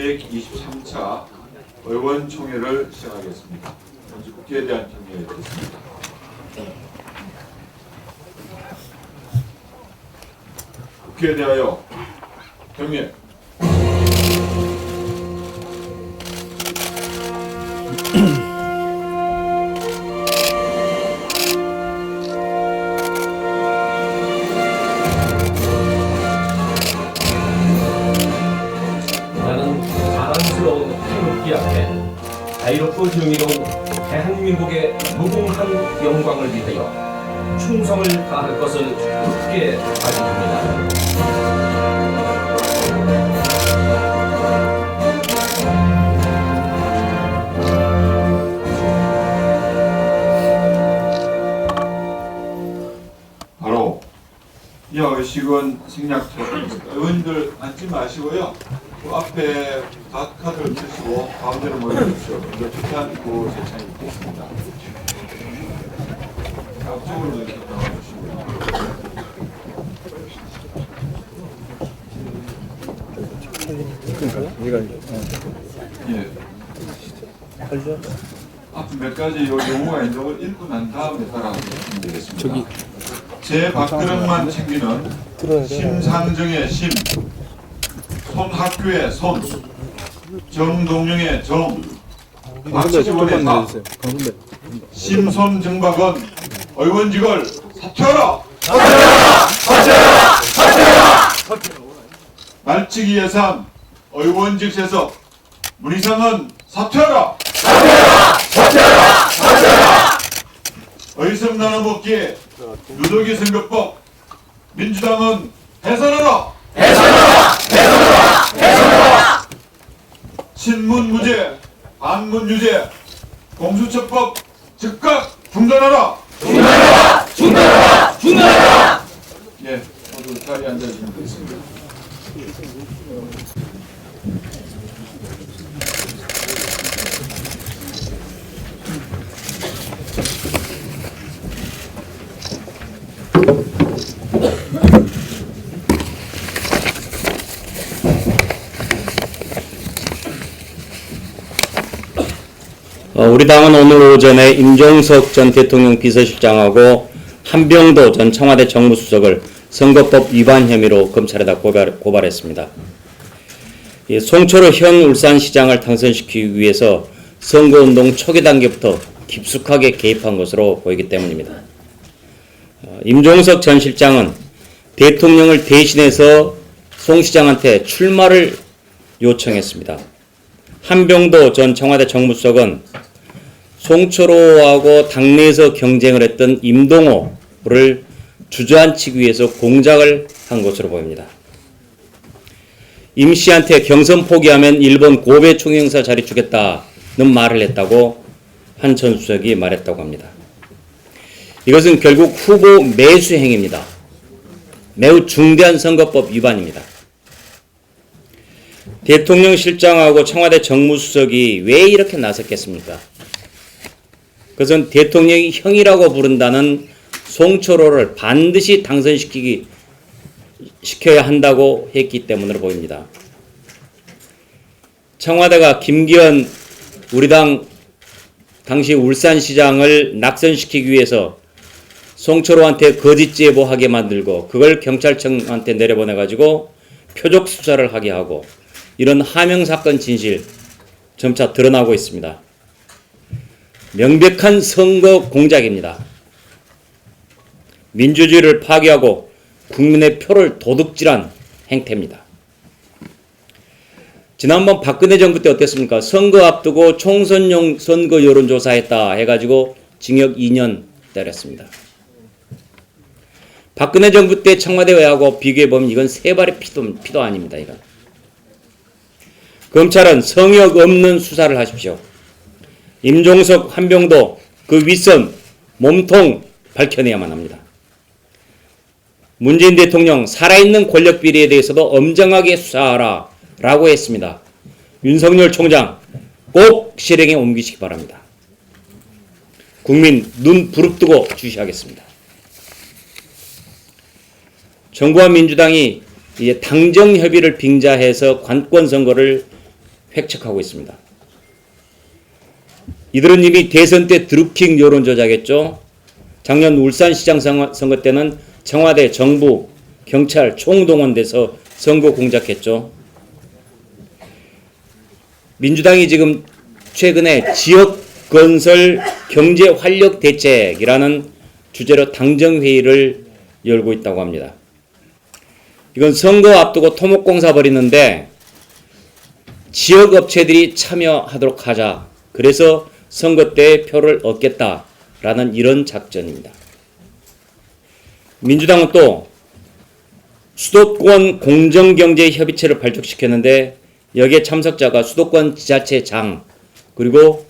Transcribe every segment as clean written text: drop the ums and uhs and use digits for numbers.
제123차 의원총회를 시작하겠습니다. 먼저 국회에 대한 경례를 드리겠습니다. 국회에 대하여 경례. 나는 자랑스러운 태극기 앞에 자유롭고 정의로운 대한민국의 무궁한 영광을 위하여 충성을 다할 것을 굳게 다짐합니다. 바로 이 의식은 생략처입니다. 의원들 앉지 마시고요. 그 앞에 카드를 펴시고 가운데로 모여주십시오. 먼저 주찬 있고 재찬이 있겠습니다. 앞쪽으로 이렇게 나와주시고요. 예. 앞 몇 가지 용어가 있는 걸 읽고 난 다음에 따라가시면 되겠습니다. 제 박근홍만 챙기는 심상정의 심, 손학규의 손, 정동영의 정, 박지원의 사, 심손정박은 의원직을 사퇴하라! 말치기 예산, 의원직 세석, 문희상은 사퇴하라! 의석 나눠먹기, 누더기 선거법, 민주당은 해산하라! 친문 무죄, 반문 유죄, 공수처법 즉각 중단하라! 예, 모두 자리에 앉아주시면 되겠습니다. 우리 당은 오늘 오전에 임종석 전 대통령 비서실장하고 한병도 전 청와대 정무수석을 선거법 위반 혐의로 검찰에다 고발했습니다. 송철호 현 울산시장을 당선시키기 위해서 선거운동 초기 단계부터 깊숙하게 개입한 것으로 보이기 때문입니다. 임종석 전 실장은 대통령을 대신해서 송 시장한테 출마를 요청했습니다. 한병도 전 청와대 정무수석은 송철호하고 당내에서 경쟁을 했던 임동호를 주저앉히기 위해서 공작을 한 것으로 보입니다. 임 씨한테 경선 포기하면 일본 고베 총영사 자리 주겠다는 말을 했다고 한 전 수석이 말했다고 합니다. 이것은 결국 후보 매수 행위입니다. 매우 중대한 선거법 위반입니다. 대통령 실장하고 청와대 정무수석이 왜 이렇게 나섰겠습니까? 그것은 대통령이 형이라고 부른다는 송철호를 반드시 당선시켜야 한다고 했기 때문으로 보입니다. 청와대가 김기현 우리 당 당시 울산시장을 낙선시키기 위해서 송철호한테 거짓 제보하게 만들고 그걸 경찰청한테 내려보내가지고 표적 수사를 하게 하고 이런 하명사건 진실 점차 드러나고 있습니다. 명백한 선거 공작입니다. 민주주의를 파괴하고 국민의 표를 도둑질한 행태입니다. 지난번 박근혜 정부 때 어땠습니까? 선거 앞두고 총선용 선거 여론조사했다 해가지고 징역 2년 때렸습니다. 박근혜 정부 때 청와대하고 비교해보면 이건 세 발의 피도 아닙니다. 이건. 검찰은 성역 없는 수사를 하십시오. 임종석, 한병도 그 윗선, 몸통 밝혀내야만 합니다. 문재인 대통령 살아있는 권력 비리에 대해서도 엄정하게 수사하라 라고 했습니다. 윤석열 총장 꼭 실행에 옮기시기 바랍니다. 국민 눈 부릅뜨고 주시하겠습니다. 정부와 민주당이 이제 당정협의를 빙자해서 관권 선거를 획책하고 있습니다. 이들은 이미 대선 때 드루킹 여론 조작했죠. 작년 울산시장 선거 때는 청와대, 정부, 경찰 총동원돼서 선거 공작했죠. 민주당이 지금 최근에 지역건설 경제활력대책이라는 주제로 당정회의를 열고 있다고 합니다. 이건 선거 앞두고 토목공사 벌이는데 지역업체들이 참여하도록 하자. 그래서 선거 때 표를 얻겠다라는 이런 작전입니다. 민주당은 또 수도권 공정경제협의체를 발족시켰는데 여기에 참석자가 수도권 지자체장 그리고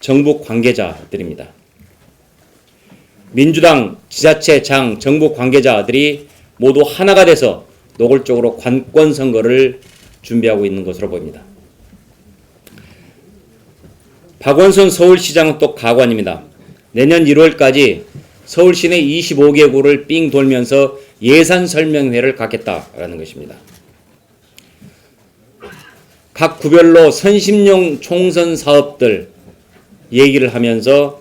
정부 관계자들입니다. 민주당 지자체장 정부 관계자들이 모두 하나가 돼서 노골적으로 관권 선거를 준비하고 있는 것으로 보입니다. 박원순 서울시장은 또 가관입니다. 내년 1월까지 서울 시내 25개 구를 삥 돌면서 예산 설명회를 갖겠다라는 것입니다. 각 구별로 선심용 총선 사업들 얘기를 하면서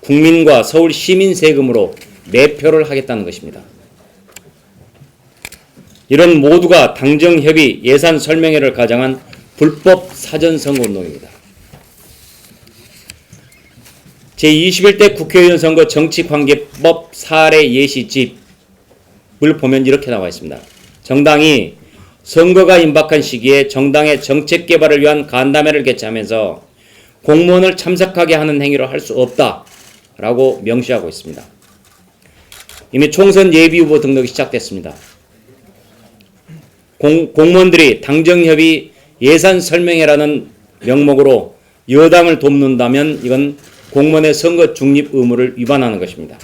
국민과 서울 시민 세금으로 매표를 하겠다는 것입니다. 이런 모두가 당정협의 예산 설명회를 가장한 불법 사전선거운동입니다. 제21대 국회의원 선거 정치관계법 사례 예시집을 보면 이렇게 나와 있습니다. 정당이 선거가 임박한 시기에 정당의 정책 개발을 위한 간담회를 개최하면서 공무원을 참석하게 하는 행위를 할 수 없다라고 명시하고 있습니다. 이미 총선 예비후보 등록이 시작됐습니다. 공무원들이 당정협의 예산 설명회라는 명목으로 여당을 돕는다면 이건 공무원의 선거 중립 의무를 위반하는 것입니다.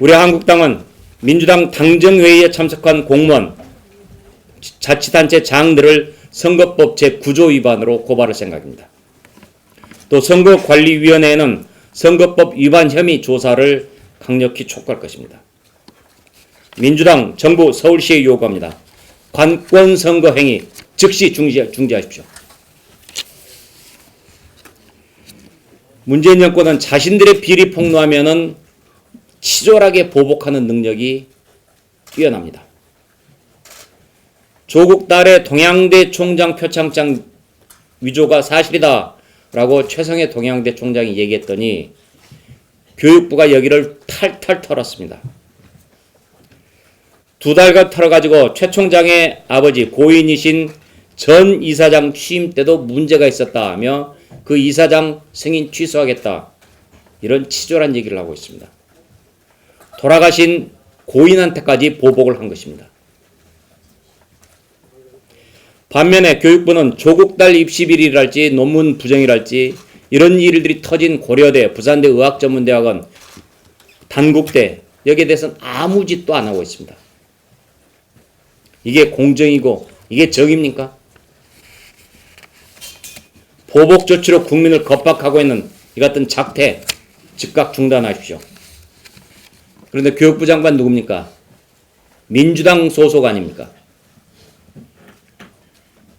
우리 한국당은 민주당 당정회의에 참석한 공무원, 자치단체 장들을 선거법 제9조 위반으로 고발할 생각입니다. 또 선거관리위원회에는 선거법 위반 혐의 조사를 강력히 촉구할 것입니다. 민주당, 정부, 서울시에 요구합니다. 관권 선거 행위 즉시 중지하십시오. 문재인 정권은 자신들의 비리 폭로하면은 치졸하게 보복하는 능력이 뛰어납니다. 조국 딸의 동양대 총장 표창장 위조가 사실이다 라고 최성해 동양대 총장이 얘기했더니 교육부가 여기를 탈탈 털었습니다. 2달간 털어가지고 최 총장의 아버지 고인이신 전 이사장 취임 때도 문제가 있었다 하며 그 이사장 승인 취소하겠다 이런 치졸한 얘기를 하고 있습니다. 돌아가신 고인한테까지 보복을 한 것입니다. 반면에 교육부는 조국 딸 입시 비리랄지 논문 부정이랄지 이런 일들이 터진 고려대, 부산대 의학전문대학원, 단국대 여기에 대해서는 아무 짓도 안 하고 있습니다. 이게 공정이고 이게 정입니까? 보복 조치로 국민을 겁박하고 있는 이 같은 작태 즉각 중단하십시오. 그런데 교육부 장관 누굽니까? 민주당 소속 아닙니까?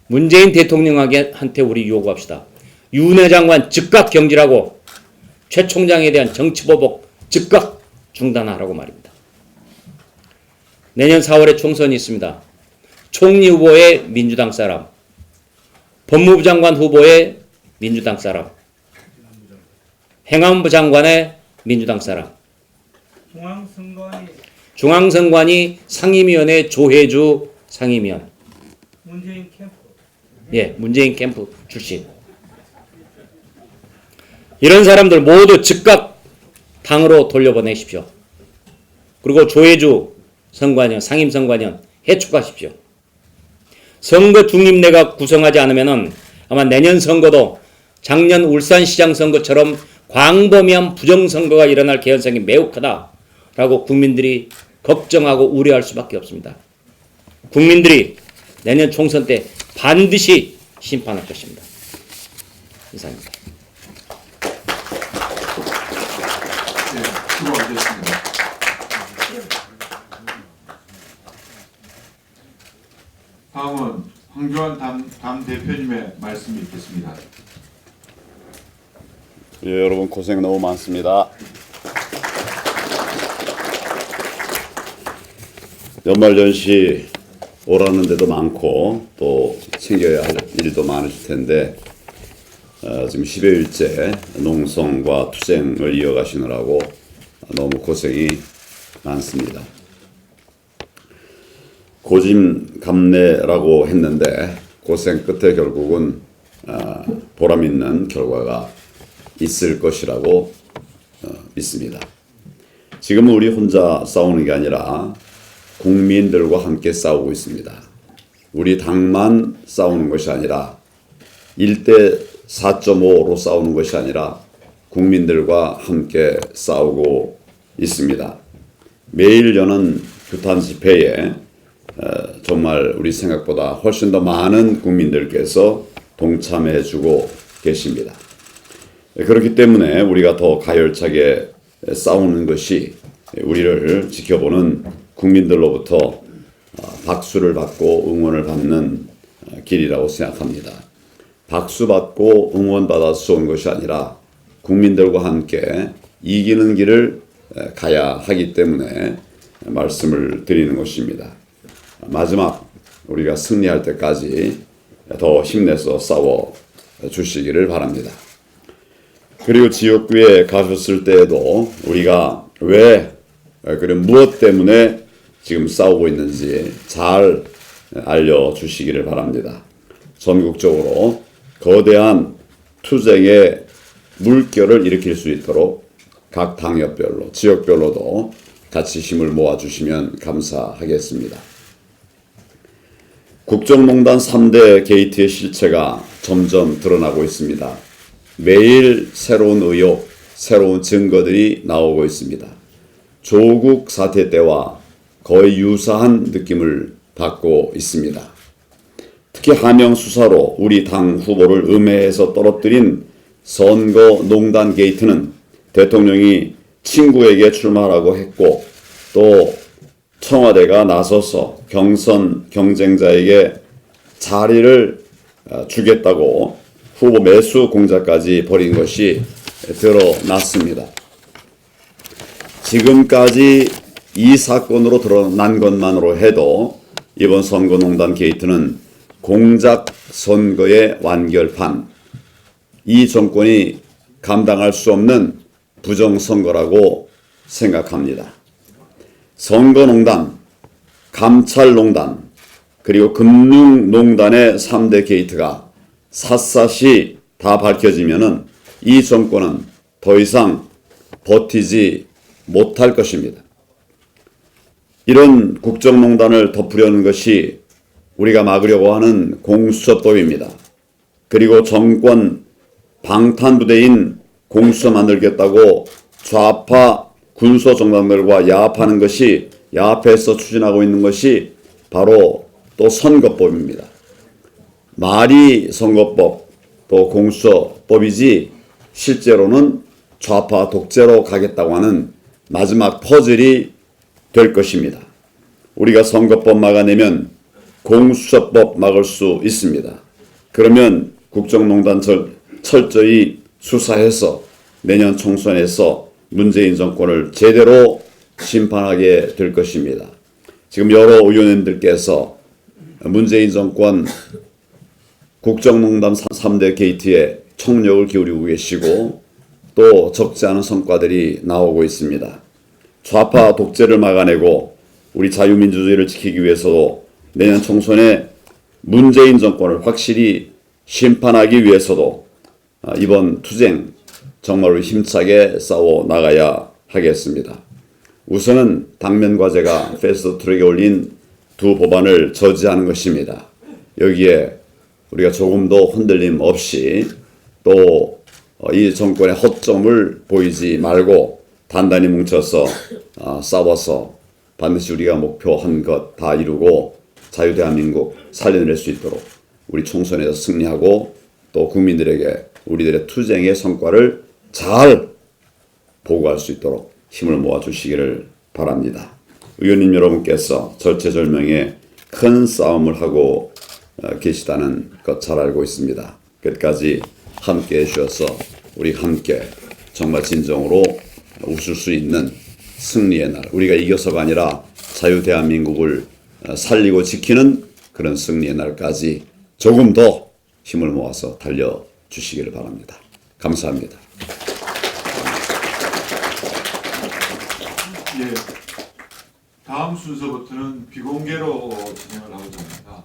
문재인 대통령한테 우리 요구합시다. 윤회 장관 즉각 경질하고 최 총장에 대한 정치보복 즉각 중단하라고 말입니다. 내년 4월에 총선이 있습니다. 총리 후보의 민주당 사람, 법무부 장관 후보의 민주당 사람, 행안부 장관의 민주당 사람, 중앙선관위 상임위원회 조혜주 상임위원, 문재인 캠프. 예, 문재인 캠프 출신. 이런 사람들 모두 즉각 당으로 돌려보내십시오. 그리고 조혜주 선관위원, 상임선관위원 해촉하십시오. 선거 중립내각 구성하지 않으면은 아마 내년 선거도 작년 울산시장 선거처럼 광범위한 부정선거가 일어날 개연성이 매우 크다라고 국민들이 걱정하고 우려할 수밖에 없습니다. 국민들이 내년 총선 때 반드시 심판할 것입니다. 이상입니다. 네, 수고하셨습니다. 다음은 황교안 당 대표님의 말씀이 있겠습니다. 예, 여러분 고생 너무 많습니다. 연말연시 오라는 데도 많고 또 챙겨야 할 일도 많으실 텐데 지금 10여일째 농성과 투쟁을 이어가시느라고 너무 고생이 많습니다. 고진감래라고 했는데 고생 끝에 결국은 보람 있는 결과가 있을 것이라고 믿습니다. 지금은 우리 혼자 싸우는 게 아니라 국민들과 함께 싸우고 있습니다. 우리 당만 싸우는 것이 아니라 1대 4.5로 싸우는 것이 아니라 국민들과 함께 싸우고 있습니다. 매일 여는 규탄 집회에 정말 우리 생각보다 훨씬 더 많은 국민들께서 동참해주고 계십니다. 그렇기 때문에 우리가 더 가열차게 싸우는 것이 우리를 지켜보는 국민들로부터 박수를 받고 응원을 받는 길이라고 생각합니다. 박수 받고 응원받아 쏘는 것이 아니라 국민들과 함께 이기는 길을 가야 하기 때문에 말씀을 드리는 것입니다. 마지막 우리가 승리할 때까지 더 힘내서 싸워 주시기를 바랍니다. 그리고 지역구에 가셨을 때에도 우리가 그리고 무엇 때문에 지금 싸우고 있는지 잘 알려주시기를 바랍니다. 전국적으로 거대한 투쟁의 물결을 일으킬 수 있도록 각 당협별로 지역별로도 같이 힘을 모아주시면 감사하겠습니다. 국정농단 3대 게이트의 실체가 점점 드러나고 있습니다. 매일 새로운 의혹, 새로운 증거들이 나오고 있습니다. 조국 사태 때와 거의 유사한 느낌을 받고 있습니다. 특히 하명 수사로 우리 당 후보를 음해해서 떨어뜨린 선거농단 게이트는 대통령이 친구에게 출마하라고 했고 또 청와대가 나서서 경선 경쟁자에게 자리를 주겠다고 후보 매수 공작까지 벌인 것이 드러났습니다. 지금까지 이 사건으로 드러난 것만으로 해도 이번 선거농단 게이트는 공작 선거의 완결판, 이 정권이 감당할 수 없는 부정선거라고 생각합니다. 선거농단, 감찰농단, 그리고 금융농단의 3대 게이트가 샅샅이 다 밝혀지면은 이 정권은 더 이상 버티지 못할 것입니다. 이런 국정농단을 덮으려는 것이 우리가 막으려고 하는 공수처법입니다. 그리고 정권 방탄부대인 공수처 만들겠다고 좌파 군소정당들과 야합하는 것이 야합해서 추진하고 있는 것이 바로 또 선거법입니다. 말이 선거법 또 공수처법이지 실제로는 좌파 독재로 가겠다고 하는 마지막 퍼즐이 될 것입니다. 우리가 선거법 막아내면 공수처법 막을 수 있습니다. 그러면 국정농단 철저히 수사해서 내년 총선에서 문재인 정권을 제대로 심판하게 될 것입니다. 지금 여러 의원님들께서 문재인 정권 국정농단 3대 게이트에 총력을 기울이고 계시고 또 적지 않은 성과들이 나오고 있습니다. 좌파 독재를 막아내고 우리 자유민주주의를 지키기 위해서도 내년 총선에 문재인 정권을 확실히 심판하기 위해서도 이번 투쟁 정말로 힘차게 싸워 나가야 하겠습니다. 우선은 당면과제가 패스트트랙에 올린 두 법안을 저지하는 것입니다. 여기에 우리가 조금도 흔들림 없이 또 이 정권의 허점을 보이지 말고 단단히 뭉쳐서 싸워서 반드시 우리가 목표한 것 다 이루고 자유대한민국 살려낼 수 있도록 우리 총선에서 승리하고 또 국민들에게 우리들의 투쟁의 성과를 잘 보고할 수 있도록 힘을 모아주시기를 바랍니다. 의원님 여러분께서 절체절명의 큰 싸움을 하고 계시다는 것 잘 알고 있습니다. 끝까지 함께 해주셔서 우리 함께 정말 진정으로 웃을 수 있는 승리의 날, 우리가 이겨서가 아니라 자유 대한민국을 살리고 지키는 그런 승리의 날까지 조금 더 힘을 모아서 달려주시기를 바랍니다. 감사합니다. 예, 다음 순서부터는 비공개로 진행을 하고자 합니다.